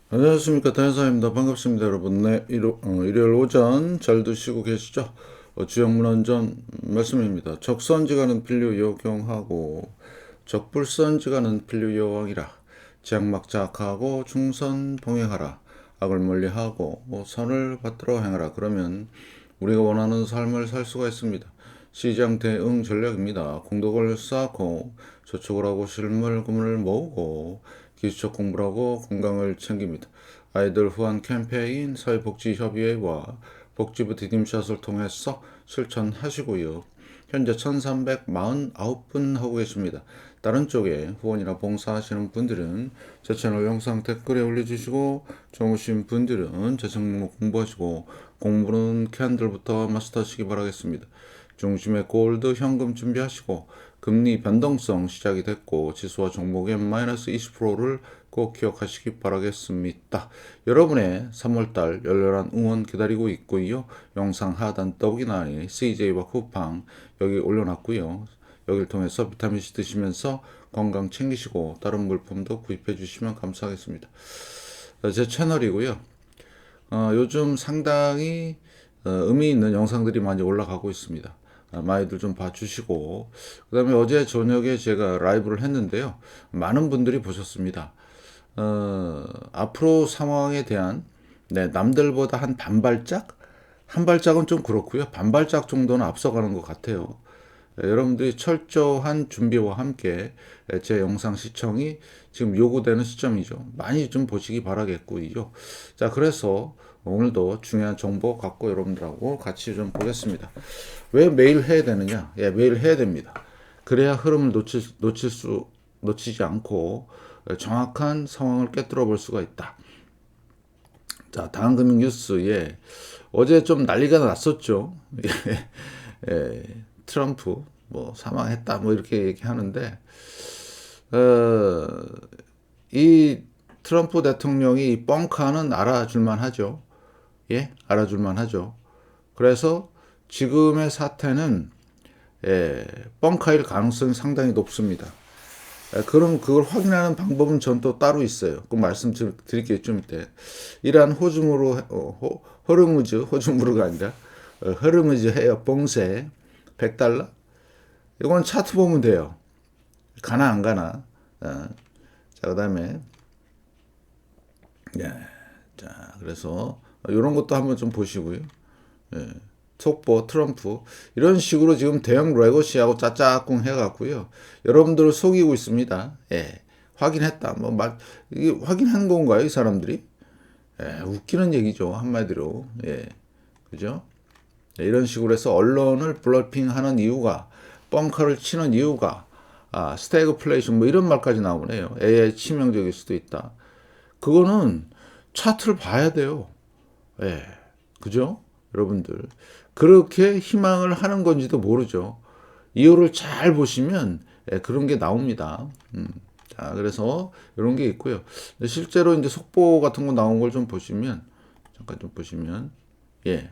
안녕하십니까, 다현사입니다. 반갑습니다, 여러분. 네, 일요일 오전 잘들 쉬고 계시죠? 주영문헌전 말씀입니다. 적선지가는 필류 요경하고 적불선지가는 필류 여왕이라. 지악막자악하고 중선 봉행하라. 악을 멀리하고 선을 받들어 행하라. 그러면 우리가 원하는 삶을 살 수가 있습니다. 시장 대응 전략입니다. 공덕을 쌓고 저축을 하고 실물 금을 모으고 기술적 공부를 하고 건강을 챙깁니다. 아이들 후원 캠페인 사회복지협의회와 복지부 디딤샷을 통해서 실천하시고요. 현재 1349분 하고 계십니다. 다른 쪽에 후원이나 봉사하시는 분들은 제 채널 영상 댓글에 올려주시고, 좋으신 분들은 제 종목 공부하시고 공부는 캔들부터 마스터하시기 바라겠습니다. 중심에 골드 현금 준비하시고, 금리 변동성 시작이 됐고 지수와 종목의 마이너스 20%를 꼭 기억하시기 바라겠습니다. 여러분의 3월달 열렬한 응원 기다리고 있고요. 영상 하단 더보기란에 CJ와 쿠팡 여기 올려놨고요. 여기를 통해서 비타민C 드시면서 건강 챙기시고 다른 물품도 구입해 주시면 감사하겠습니다. 제 채널이고요. 요즘 상당히 의미 있는 영상들이 많이 올라가고 있습니다. 많이들 좀 봐주시고, 그 다음에 어제 저녁에 제가 라이브를 했는데요. 많은 분들이 보셨습니다. 앞으로 상황에 대한, 네, 남들보다 한 반발짝? 한 발짝은 좀 그렇고요. 반발짝 정도는 앞서가는 것 같아요. 여러분들이 철저한 준비와 함께 제 영상 시청이 지금 요구되는 시점이죠. 많이 좀 보시기 바라겠고요. 자, 그래서 오늘도 중요한 정보 갖고 여러분들하고 같이 좀 보겠습니다. 왜 매일 해야 되느냐? 예, 매일 해야 됩니다. 그래야 흐름을 놓치지 않고 정확한 상황을 꿰뚫어 볼 수가 있다. 자, 다음금융 뉴스에 어제 좀 난리가 났었죠. 예, 트럼프 뭐 사망했다 뭐 이렇게 얘기하는데, 어, 이 트럼프 대통령이 이 뻥카는 알아줄만 하죠. 예, 알아줄만 하죠. 그래서 지금의 사태는 뻥카일 가능성이 상당히 높습니다. 그럼 그걸 확인하는 방법은 전 또 따로 있어요. 그 말씀드릴게요 좀 이따. 이란 호르무즈가 아니라 호르무즈 해협 봉쇄 100달러. 이건 차트 보면 돼요. 가나 안 가나. 자, 그다음에 예, 자, 그래서 이런 것도 한번 좀 보시고요. 예, 속보 트럼프 이런 식으로 지금 대형 레거시하고 짜짝꿍 해갖고요. 여러분들을 속이고 있습니다. 예, 확인했다. 이게 확인한 건가요, 이 사람들이? 예, 웃기는 얘기죠, 한마디로. 예, 그죠? 네, 이런 식으로 해서 언론을 블러핑하는 이유가, 뻥커를 치는 이유가, 스태그플레이션 뭐 이런 말까지 나오네요. AI 치명적일 수도 있다. 그거는 차트를 봐야 돼요. 예, 그죠? 여러분들 그렇게 희망을 하는 건지도 모르죠. 이유를 잘 보시면 그런 게 나옵니다. 자, 그래서 이런 게 있고요. 실제로 이제 속보 같은 거 나온 걸 좀 보시면, 잠깐 좀 보시면, 예,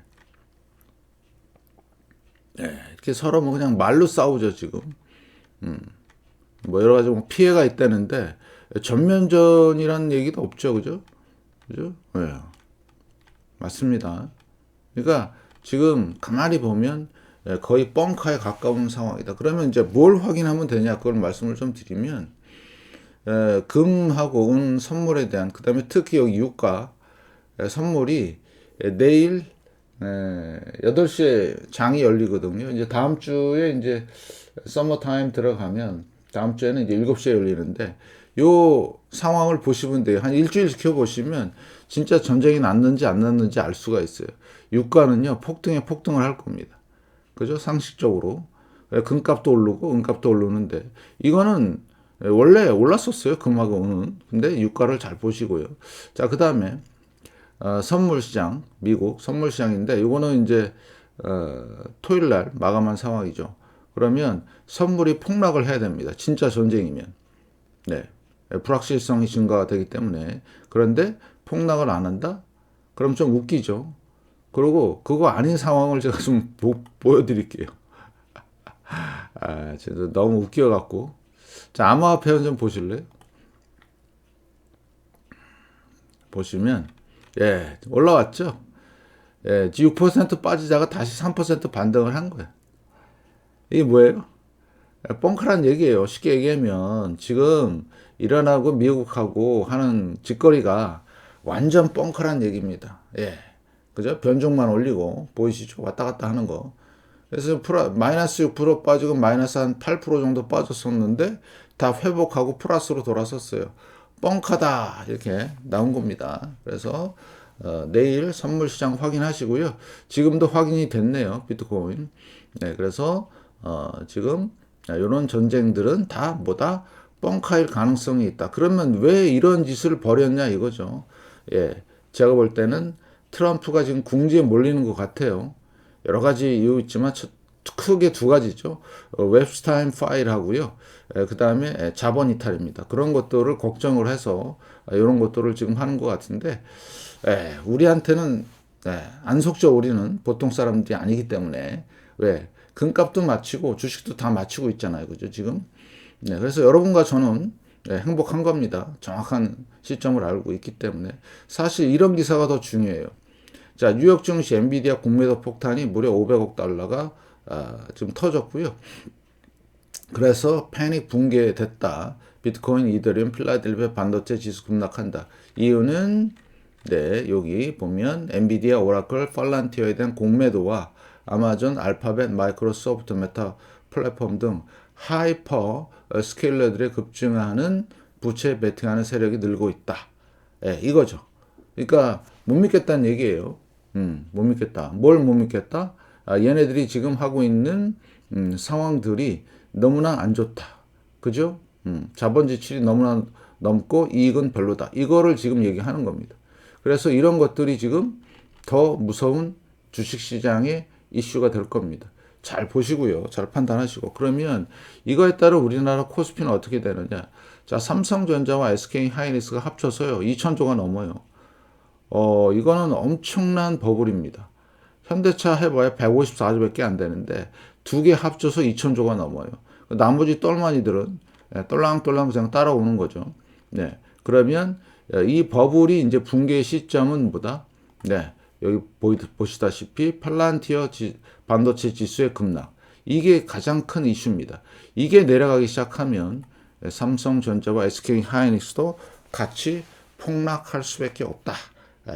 이렇게 서로 뭐 그냥 말로 싸우죠 지금. 뭐 여러 가지 뭐 피해가 있다는데 전면전이라는 얘기도 없죠, 그죠? 그죠? 예, 맞습니다. 그러니까 지금 가만히 보면 거의 뻥카에 가까운 상황이다. 그러면 이제 뭘 확인하면 되냐? 그걸 말씀을 좀 드리면, 금하고 은 선물에 대한, 그 다음에 특히 여기 유가 선물이 내일 8시에 장이 열리거든요. 이제 다음 주에 이제 서머 타임 들어가면 다음 주에는 이제 7시에 열리는데, 요 상황을 보시면 돼요. 한 일주일 지켜보시면 진짜 전쟁이 났는지 안 났는지 알 수가 있어요. 유가는요, 폭등을 할 겁니다. 그죠? 상식적으로. 금값도 오르고 은값도 오르는데, 이거는 원래 올랐었어요. 금하고 은은. 근데 유가를 잘 보시고요. 자, 그 다음에 선물 시장, 미국 선물 시장인데, 이거는 이제 토요일 날 마감한 상황이죠. 그러면 선물이 폭락을 해야 됩니다. 진짜 전쟁이면. 네. 불확실성이 증가되기 때문에. 그런데 폭락을 안 한다? 그럼 좀 웃기죠. 그리고 그거 아닌 상황을 제가 좀 보여드릴게요. 진짜 너무 웃겨갖고. 자, 암호화폐 좀 보실래요? 보시면 예, 올라왔죠. 예, 6% 빠지다가 다시 3% 반등을 한 거예요. 이게 뭐예요? 뻥카란 얘기예요. 쉽게 얘기하면 지금 이란하고 미국하고 하는 짓거리가 완전 뻥카란 얘기입니다. 예. 그죠? 변종만 올리고 보이시죠? 왔다 갔다 하는 거. 그래서 마이너스 6% 빠지고 마이너스 한 8% 정도 빠졌었는데 다 회복하고 플러스로 돌아섰어요. 뻥카다 이렇게 나온 겁니다. 그래서 내일 선물 시장 확인하시고요. 지금도 확인이 됐네요. 비트코인. 네, 그래서 지금 이런 전쟁들은 다 뭐다 뻥카일 가능성이 있다. 그러면 왜 이런 짓을 벌였냐 이거죠. 예, 제가 볼 때는 트럼프가 지금 궁지에 몰리는 것 같아요. 여러 가지 이유 있지만 크게 두 가지죠. 웹스타인 파일하고요. 그 다음에 자본 이탈입니다. 그런 것들을 걱정을 해서 이런 것들을 지금 하는 것 같은데 우리한테는 안 속죠. 우리는 보통 사람들이 아니기 때문에 왜 금값도 맞추고 주식도 다 맞추고 있잖아요. 그죠 지금. 네, 그래서 여러분과 저는 행복한 겁니다. 정확한 시점을 알고 있기 때문에 사실 이런 기사가 더 중요해요. 자, 뉴욕 증시 엔비디아 공매도 폭탄이 무려 500억 달러가 지금 터졌고요. 그래서 패닉 붕괴됐다. 비트코인, 이더리움, 필라델피아 반도체 지수 급락한다. 이유는 네, 여기 보면 엔비디아, 오라클, 팔란티어에 대한 공매도와 아마존, 알파벳, 마이크로소프트, 메타 플랫폼 등 하이퍼 스케일러들의 급증하는 부채 베팅하는 세력이 늘고 있다. 예, 이거죠. 그러니까 못 믿겠다는 얘기예요. 못 믿겠다. 뭘 못 믿겠다? 얘네들이 지금 하고 있는 상황들이 너무나 안 좋다. 그죠? 자본 지출이 너무나 넘고 이익은 별로다. 이거를 지금 얘기하는 겁니다. 그래서 이런 것들이 지금 더 무서운 주식시장의 이슈가 될 겁니다. 잘 보시고요. 잘 판단하시고. 그러면 이거에 따라 우리나라 코스피는 어떻게 되느냐. 자, 삼성전자와 SK하이닉스가 합쳐서요. 2,000조가 넘어요. 이거는 엄청난 버블입니다. 현대차 해봐야 154조밖에 안 되는데 두 개 합쳐서 2,000조가 넘어요. 나머지 똘마니들은 똘랑똘랑 그냥 따라오는 거죠. 네. 그러면 이 버블이 이제 붕괴 시점은 뭐다? 네. 여기 보시다시피 팔란티어 반도체 지수의 급락. 이게 가장 큰 이슈입니다. 이게 내려가기 시작하면 삼성전자와 SK하이닉스도 같이 폭락할 수밖에 없다.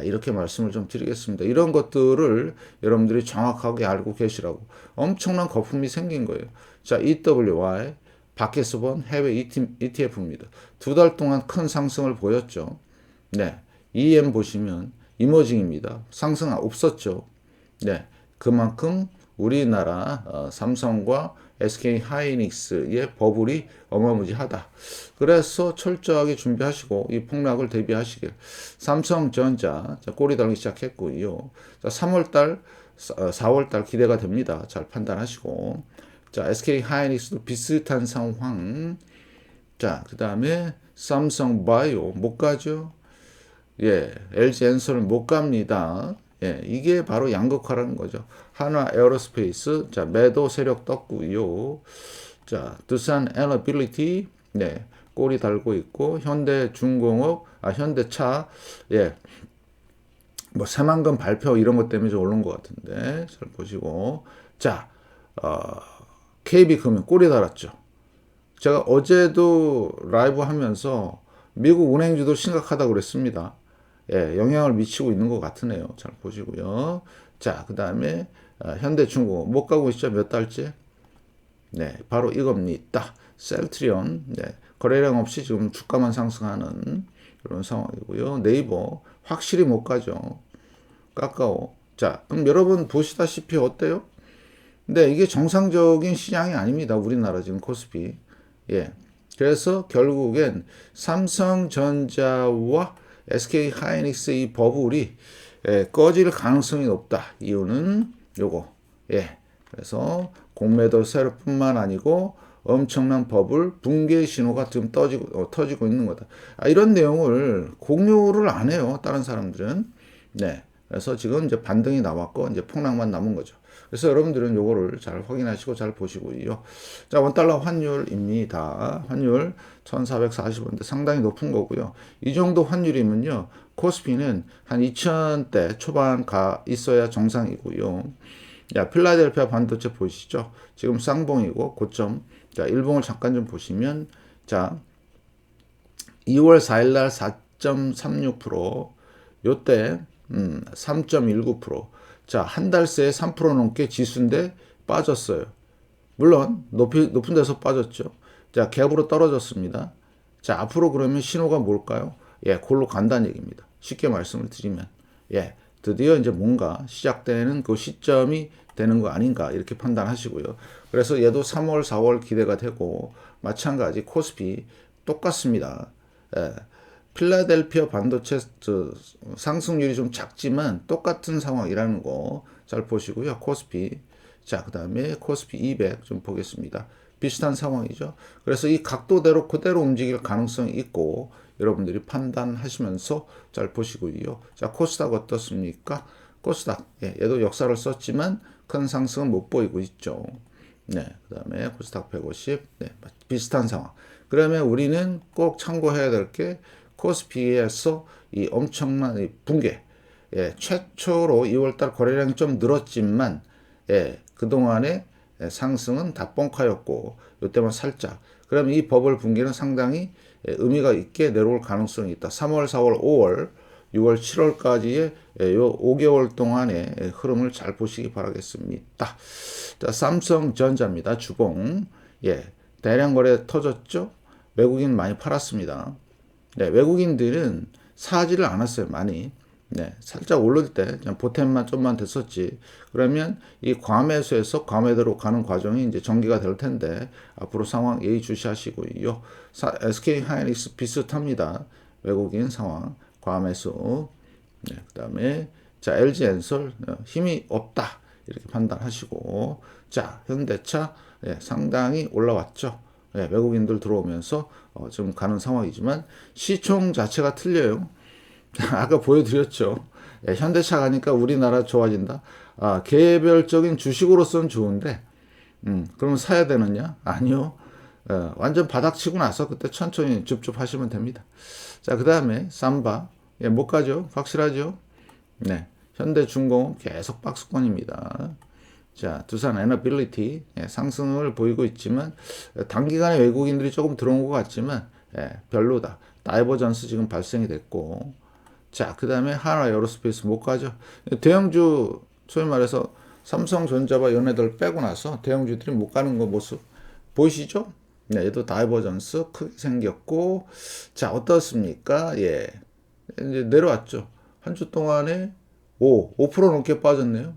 이렇게 말씀을 좀 드리겠습니다. 이런 것들을 여러분들이 정확하게 알고 계시라고. 엄청난 거품이 생긴 거예요. 자, EWY 밖에서 본 해외 ETF입니다. 두 달 동안 큰 상승을 보였죠. 네, EM 보시면 이머징입니다. 상승 없었죠. 네, 그만큼 우리나라 삼성과 SK하이닉스의 버블이 어마무지하다. 그래서 철저하게 준비하시고 이 폭락을 대비하시길. 삼성전자 꼬리 달기 시작했고요. 자, 3월달, 4월달 기대가 됩니다. 잘 판단하시고. 자, SK하이닉스도 비슷한 상황. 자, 그 다음에 삼성바이오 못 가죠. 예, LG엔솔은 못 갑니다. 예, 이게 바로 양극화라는 거죠. 한화 에어로스페이스, 자, 매도 세력 떴고요. 자, 두산 에너빌리티, 네, 꼬리 달고 있고, 현대중공업, 현대차, 예, 뭐, 새만금 발표 이런 것 때문에 좀 오른 것 같은데, 잘 보시고. 자, KB금융 꼬리 달았죠. 제가 어제도 라이브 하면서 미국 은행주도 심각하다고 그랬습니다. 예, 영향을 미치고 있는 것 같으네요. 잘 보시고요. 자, 그 다음에 현대중공업 못 가고 있죠. 몇 달째? 네, 바로 이겁니다. 셀트리온, 네, 거래량 없이 지금 주가만 상승하는 그런 상황이고요. 네이버 확실히 못 가죠. 까까오. 자, 그럼 여러분 보시다시피 어때요? 근데 이게 정상적인 시장이 아닙니다. 우리나라 지금 코스피. 예. 그래서 결국엔 삼성전자와 SK하이닉스 이 버블이 꺼질 가능성이 높다. 이유는 요거. 예. 그래서 공매도 세력뿐만 아니고 엄청난 버블 붕괴 신호가 지금 터지고 있는 거다. 이런 내용을 공유를 안 해요. 다른 사람들은. 네. 그래서 지금 이제 반등이 나왔고 이제 폭락만 남은 거죠. 그래서 여러분들은 요거를 잘 확인하시고 잘 보시고요. 자, 원달러 환율입니다. 환율 1440원대 상당히 높은 거고요. 이 정도 환율이면요. 코스피는 한 2000대 초반 가 있어야 정상이고요. 야, 필라델피아 반도체 보이시죠? 지금 쌍봉이고 고점. 자, 일봉을 잠깐 좀 보시면 자, 2월 4일 날 4.36%, 요때 3.19%. 자, 한 달 새에 3% 넘게 지수인데 빠졌어요. 물론 높은 데서 빠졌죠. 자, 갭으로 떨어졌습니다. 자, 앞으로 그러면 신호가 뭘까요? 예, 골로 간다는 얘기입니다. 쉽게 말씀을 드리면. 예, 드디어 이제 뭔가 시작되는 그 시점이 되는 거 아닌가 이렇게 판단하시고요. 그래서 얘도 3월, 4월 기대가 되고 마찬가지 코스피 똑같습니다. 예, 필라델피아 반도체 상승률이 좀 작지만 똑같은 상황이라는 거 잘 보시고요. 코스피. 자, 그 다음에 코스피 200 좀 보겠습니다. 비슷한 상황이죠. 그래서 이 각도대로 그대로 움직일 가능성이 있고 여러분들이 판단하시면서 잘 보시고요. 자, 코스닥 어떻습니까? 코스닥, 예, 얘도 역사를 썼지만 큰 상승은 못 보이고 있죠. 네, 그 다음에 코스닥 150, 네, 비슷한 상황. 그러면 우리는 꼭 참고해야 될 게 코스피에서 이 엄청난 이 붕괴, 예, 최초로 2월달 거래량이 좀 늘었지만, 예, 그동안의 상승은 다 뻥카였고, 이때만 살짝. 그러면 이 버블 붕괴는 상당히 의미가 있게 내려올 가능성이 있다. 3월, 4월, 5월, 6월, 7월까지의 요 5개월 동안의 흐름을 잘 보시기 바라겠습니다. 자, 삼성전자입니다. 주봉. 예, 대량 거래 터졌죠? 외국인 많이 팔았습니다. 네, 외국인들은 사지를 않았어요, 많이. 네, 살짝 오를 때 보탬만 좀만 됐었지. 그러면 이 과매수에서 과매도로 가는 과정이 이제 전개가 될 텐데 앞으로 상황 예의주시하시고요. SK 하이닉스 비슷합니다. 외국인 상황 과매수. 네, 그다음에 자, LG 엔솔 힘이 없다 이렇게 판단하시고 자, 현대차 상당히 올라왔죠. 외국인들 들어오면서 좀 가는 상황이지만 시총 자체가 틀려요. 아까 보여드렸죠. 현대차 가니까 우리나라 좋아진다. 아, 개별적인 주식으로서는 좋은데, 그러면 사야 되느냐? 아니요. 완전 바닥치고 나서 그때 천천히 줍줍하시면 됩니다. 자, 그 다음에 삼바. 예, 못 가죠? 확실하죠? 네. 현대중공업 계속 박스권입니다. 자, 두산 에너빌리티 상승을 보이고 있지만 단기간에 외국인들이 조금 들어온 것 같지만 별로다. 다이버전스 지금 발생이 됐고 자, 그 다음에 하나 에어로스페이스 못 가죠. 대형주 소위 말해서 삼성전자와 연애들 빼고 나서 대형주들이 못 가는 거 모습 보이시죠? 네, 얘도 다이버전스 크게 생겼고 자, 어떻습니까? 예, 이제 내려왔죠. 한 주 동안에 5% 넘게 빠졌네요.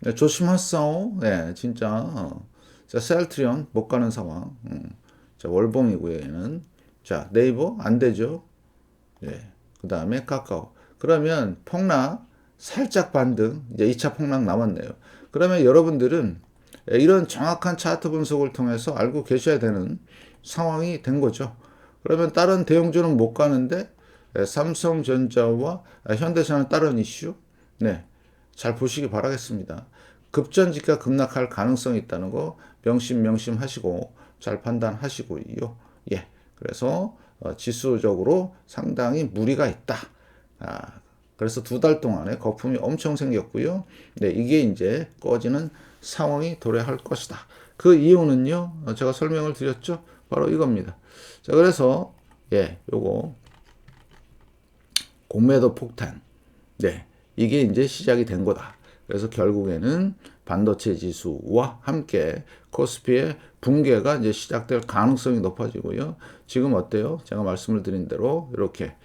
네, 조심하세요. 네, 진짜. 자, 셀트리온 못 가는 상황. 자, 월봉이고요, 얘는. 자, 네이버 안 되죠. 예. 그 다음에 카카오. 그러면 폭락 살짝 반등. 이제 2차 폭락 남았네요. 그러면 여러분들은 이런 정확한 차트 분석을 통해서 알고 계셔야 되는 상황이 된 거죠. 그러면 다른 대형주는 못 가는데 삼성전자와 현대차는 다른 이슈. 네. 잘 보시기 바라겠습니다. 급전지가 급락할 가능성이 있다는 거 명심하시고 잘 판단하시고요. 예. 그래서 지수적으로 상당히 무리가 있다. 그래서 2달 동안에 거품이 엄청 생겼고요. 네, 이게 이제 꺼지는 상황이 도래할 것이다. 그 이유는요, 제가 설명을 드렸죠. 바로 이겁니다. 자, 그래서 예, 요거 공매도 폭탄. 네, 이게 이제 시작이 된 거다. 그래서 결국에는 반도체 지수와 함께 코스피의 붕괴가 이제 시작될 가능성이 높아지고요. 지금 어때요? 제가 말씀을 드린 대로 이렇게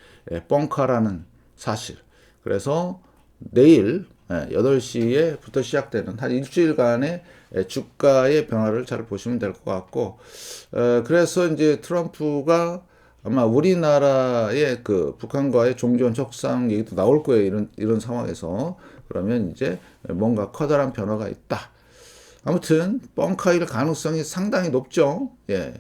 뻥카라는 사실. 그래서 내일 8시에부터 시작되는 한 일주일간의 주가의 변화를 잘 보시면 될 것 같고, 그래서 이제 트럼프가 아마 우리나라의 그 북한과의 종전 협상 얘기도 나올 거예요. 이런 상황에서. 그러면 이제 뭔가 커다란 변화가 있다. 아무튼 뻥카일 가능성이 상당히 높죠. 예.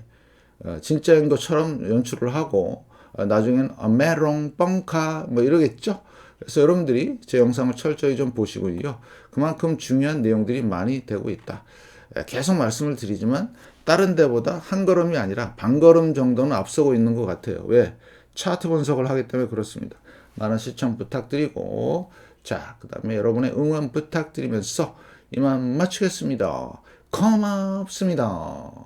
진짜인 것처럼 연출을 하고 나중엔 메롱 뻥카 뭐 이러겠죠. 그래서 여러분들이 제 영상을 철저히 좀 보시고요. 그만큼 중요한 내용들이 많이 되고 있다. 계속 말씀을 드리지만 다른 데보다 한 걸음이 아니라 반 걸음 정도는 앞서고 있는 것 같아요. 왜? 차트 분석을 하기 때문에 그렇습니다. 많은 시청 부탁드리고, 자, 그 다음에 여러분의 응원 부탁드리면서 이만 마치겠습니다. 고맙습니다.